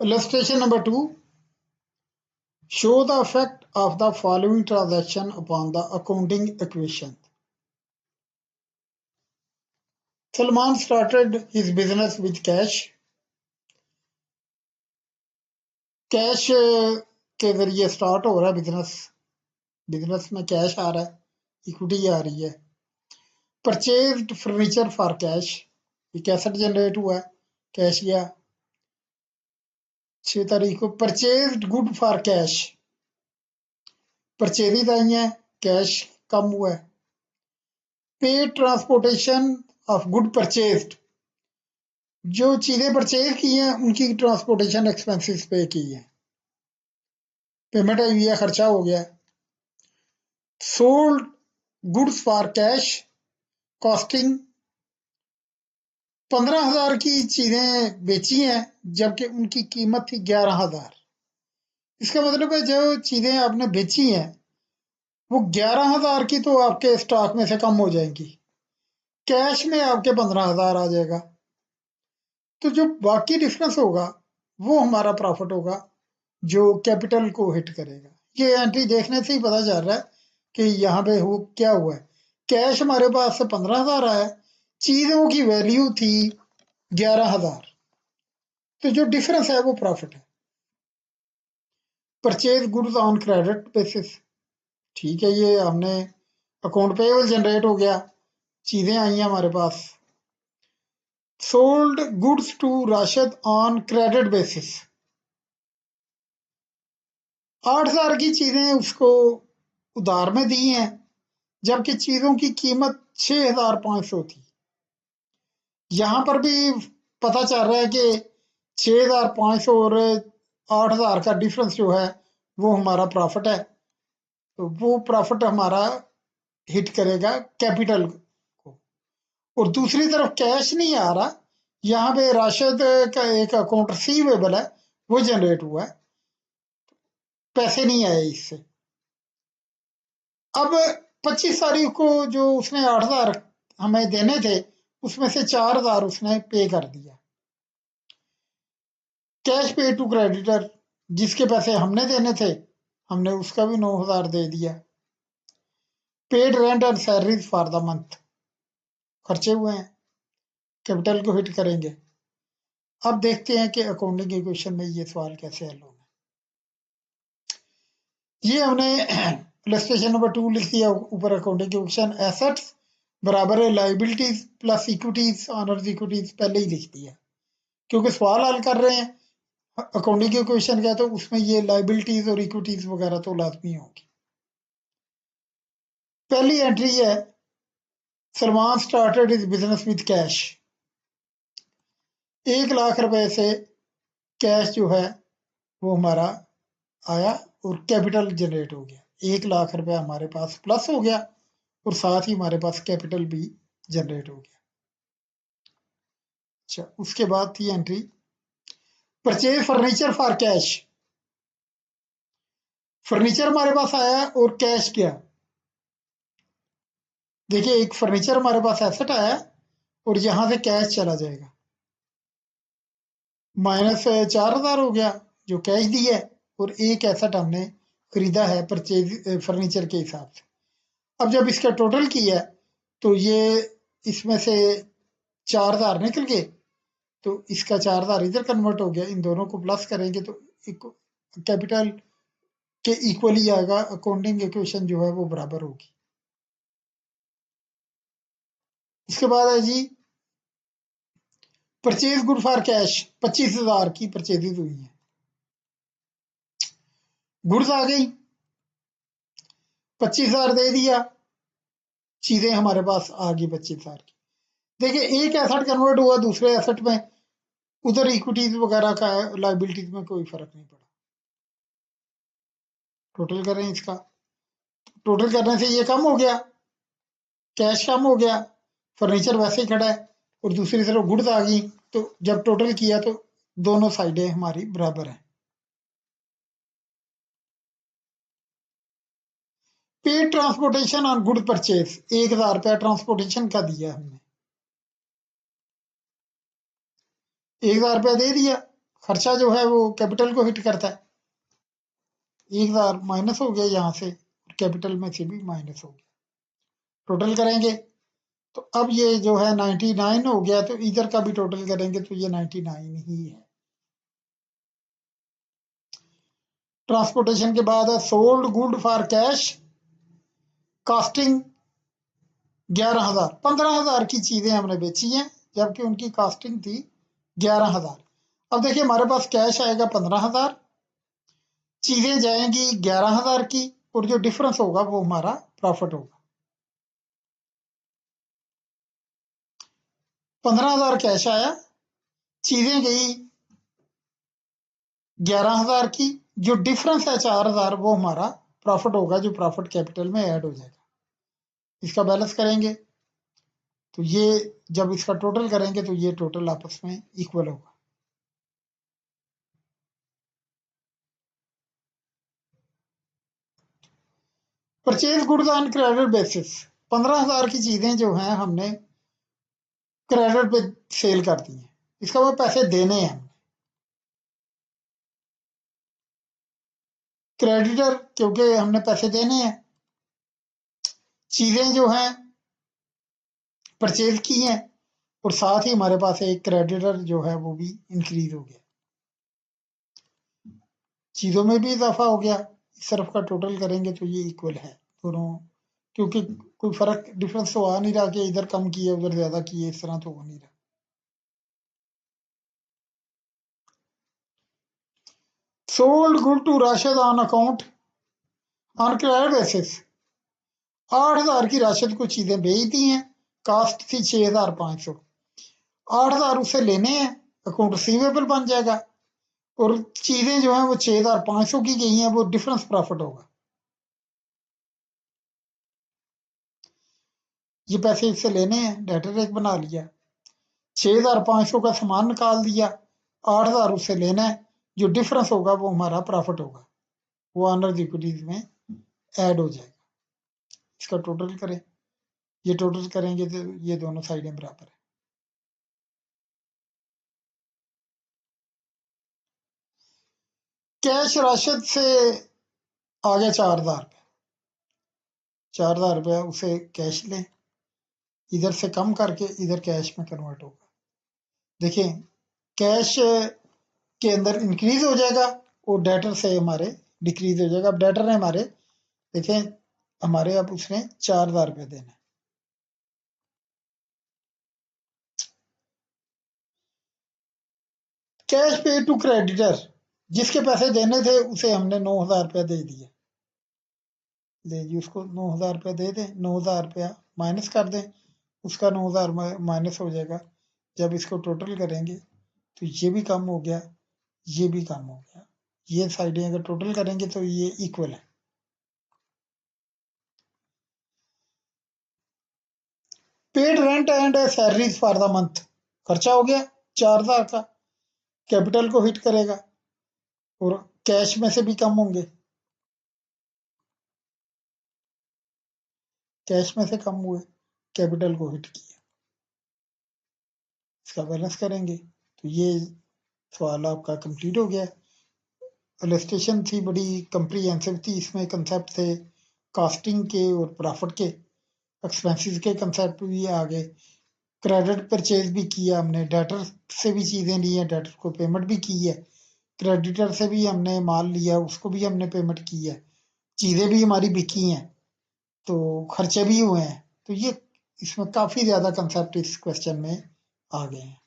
Illustration number 2. Show the effect of the following transaction upon the accounting equation. Salman started his business with cash. Cash के जरिए start हो रहा है business में cash आ रहा है, इक्विटी आ रही है. परचेज्ड फर्नीचर फॉर कैश, एक एसेट जनरेट हुआ है, कैश गया. 6 तारीख को purchased good for cash, purchases आई हैं, कैश कम हुआ है. पे ट्रांसपोर्टेशन ऑफ गुड परचेज्ड, जो चीजें परचेज की हैं उनकी ट्रांसपोर्टेशन एक्सपेंसेस पे की है, पेमेंट आई हुई है, खर्चा हो गया. Sold goods for cash costing, 15,000 की चीजें बेची हैं जबकि उनकी कीमत थी 11,000. इसका मतलब है जो चीजें आपने बेची हैं वो 11,000 की तो आपके स्टॉक में से कम हो जाएंगी, कैश में आपके 15,000 आ जाएगा. तो जो बाकी डिफरेंस होगा वो हमारा प्रॉफिट होगा जो कैपिटल को हिट करेगा. ये एंट्री देखने से ही पता चल रहा है कि यहाँ पे वो क्या हुआ है. कैश हमारे पास से 15,000 आया, चीजों की वैल्यू थी 11,000, तो जो डिफरेंस है वो प्रॉफिट है. Purchase goods on credit basis, ठीक है, ये हमने अकाउंट पेएबल जनरेट हो गया, चीजें आई हैं हमारे पास. Sold goods to Rashid on credit basis, 8,000 की चीजें उसको उधार में दी हैं जबकि चीजों की कीमत 6,500 थी. यहां पर भी पता चल रहा है कि 6,500 और 8,000 का डिफरेंस जो है वो हमारा प्रॉफिट है. तो वो प्रॉफिट हमारा हिट करेगा कैपिटल को. और दूसरी तरफ कैश नहीं आ रहा, यहाँ पे राशिद का एक अकाउंट रिसीवेबल है वो जनरेट हुआ है, पैसे नहीं आए इससे. अब 25 तारीख को जो उसने 8,000 हमें देने थे उसमें से 4,000 उसने पे कर दिया. कैश पे टू क्रेडिटर, जिसके पैसे हमने देने थे हमने उसका भी 9,000 दे दिया. Paid rent and salaries for the month, खर्चे हुए हैं, कैपिटल को हिट करेंगे. अब देखते हैं कि अकाउंटिंग इक्वेशन में ये सवाल कैसे हल होगा. ये हमने इलस्ट्रेशन नंबर 2 लिख दिया ऊपर. अकाउंटिंग इक्वेशन एसेट्स बराबर है liabilities plus equities honours equities पहले ही लिख दिया क्योंकि सवाल हल कर रहे हैं. अकाउंटिंग इक्वेशन क्या है तो उसमें ये लाइबिलिटीज और इक्विटीज वगैरह तो लाजमी होगी. पहली एंट्री है Salman started his business with cash. 1,00,000 रुपए से कैश जो है वो हमारा आया और कैपिटल जनरेट हो गया. 1,00,000 रुपया हमारे पास प्लस हो गया और साथ ही हमारे पास कैपिटल भी जनरेट हो गया. अच्छा, उसके बाद थी entry purchase furniture for cash. Furniture हमारे पास आया और कैश क्या, देखिए एक फर्नीचर हमारे पास एसेट आया और यहां से कैश चला जाएगा, माइनस 4,000 हो गया जो कैश दिया है और एक एसेट हमने खरीदा है परचेज फर्नीचर के हिसाब से. अब जब इसका टोटल किया तो ये इसमें से 4,000 निकल गए तो इसका 4,000 इधर कन्वर्ट हो गया. इन दोनों को प्लस करेंगे तो कैपिटल के इक्वली आएगा. अकाउंटिंग इक्वेशन जो है वो बराबर होगी. उसके बाद है जी परचेज गुड फॉर कैश, 25,000 की परचेजेज हुई है, गुड्स आ गई, 25,000 दे दिया, चीजें हमारे पास आ गई 25,000 की. देखिए एक एसेट कन्वर्ट हुआ दूसरे एसेट में, उधर इक्विटीज वगैरह का लाइबिलिटीज में कोई फर्क नहीं पड़ा. टोटल करें इसका, टोटल करने से ये कम हो गया, कैश कम हो गया, फर्नीचर वैसे ही खड़ा है और दूसरी तरफ गुड्स आ गई. तो जब टोटल किया तो दोनों साइडें हमारी बराबर हैं. Paid transportation on good purchase, 1,000 रुपया ट्रांसपोर्टेशन का दिया हमने, 1,000 रुपया दे दिया, खर्चा जो है वो कैपिटल को हिट करता है। 1000 माइनस हो गया यहाँ से, कैपिटल में से भी माइनस हो गया। टोटल करेंगे तो अब ये जो है 99 हो गया, तो इधर का भी टोटल करेंगे तो ये 99 ही है। ट्रांसपोर्टेशन के बाद है sold good for cash, casting 11,000। 15,000 की चीजें हमने बेची हैं, जबकि उनकी कास्टिंग थी 11,000। अब देखिए हमारे पास कैश आएगा 15,000, चीजें जाएंगी 11,000 की, और जो डिफरेंस होगा वो हमारा प्रॉफिट होगा। 15,000 कैश आया, चीजें गई 11,000 की, जो डिफरेंस है 4,000 वो हमारा प्रॉफिट होगा, जो प्रॉफिट कैपिटल में ऐड हो जाएगा। इसका बैलेंस करेंगे तो ये, जब इसका टोटल करेंगे तो ये टोटल आपस में इक्वल होगा। Purchase goods on credit basis, 15,000 की चीजें जो हैं हमने क्रेडिट पे सेल कर दी हैं, इसका वो पैसे देने हैं। क्रेडिटर, क्योंकि हमने पैसे देने हैं, चीजें जो हैं परचेज की हैं, और साथ ही हमारे पास एक क्रेडिटर जो है वो भी इंक्रीज हो गया, चीजों में भी इजाफा हो गया। इस तरफ का टोटल करेंगे तो ये इक्वल है दोनों, क्योंकि कोई फर्क डिफरेंस तो आ नहीं रहा कि इधर कम किए उधर ज्यादा किए, इस तरह तो हो नहीं रहा। Sold good to Rashid on account on credit basis, 8,000 की राशिद को चीजें बेच दी हैं, कास्ट थी 6,500, 8,000 उससे लेने हैं, अकाउंट रिसीवेबल बन जाएगा, और चीजें जो हैं वो 6,500 की गई हैं, वो डिफरेंस प्रॉफिट होगा। ये पैसे इससे लेने हैं, डेटर एक बना लिया, 6,500 का सामान निकाल दिया, 8,000 उससे लेना है, जो डिफरेंस होगा वो हमारा प्रॉफिट होगा, वो ऑनर्स इक्विटीज में ऐड हो जाएगा। इसका टोटल करें, ये टोटल करेंगे तो ये दोनों साइडें बराबर है। कैश राशिद से आ गया 4,000 रुपये, 4,000 रुपया उसे कैश लें, इधर से कम करके इधर कैश में कन्वर्ट होगा। देखिए कैश के अंदर इंक्रीज हो जाएगा, और डेटर से हमारे डिक्रीज हो जाएगा। अब डेटर है हमारे, देखें हमारे, अब उसने 4,000 रुपये देना है। कैश पे टू क्रेडिटर, जिसके पैसे देने थे उसे हमने 9,000 रुपया दे दिया, ले जी उसको 9,000 रुपया दे दें, 9,000 रुपया माइनस कर दें, उसका 9,000 माइनस हो जाएगा। जब इसको टोटल करेंगे तो ये भी कम हो गया, ये भी कम हो गया, ये साइडें अगर टोटल करेंगे तो ये इक्वल है। Paid rent and salaries for the month, खर्चा हो गया 4,000 का, कैपिटल को हिट करेगा, और कैश में से भी कम होंगे, कैश में से कम हुए, कैपिटल को हिट किया। इसका बैलेंस करेंगे तो ये सवाल आपका कंप्लीट हो गया। इलस्ट्रेशन थी बड़ी कंप्रीहेंसिव थी, इसमें कंसेप्ट थे कास्टिंग के और प्रॉफिट के, एक्सपेंसेस के कंसेप्ट भी आ गए, क्रेडिट परचेज भी किया हमने, डेटर से भी चीज़ें ली हैं, डेटर को पेमेंट भी की है, क्रेडिटर से भी हमने माल लिया, उसको भी हमने पेमेंट की है, चीज़ें भी हमारी बिकी हैं, तो खर्चे भी हुए हैं। तो ये इसमें काफ़ी ज़्यादा कंसेप्ट इस क्वेश्चन में आ गए हैं।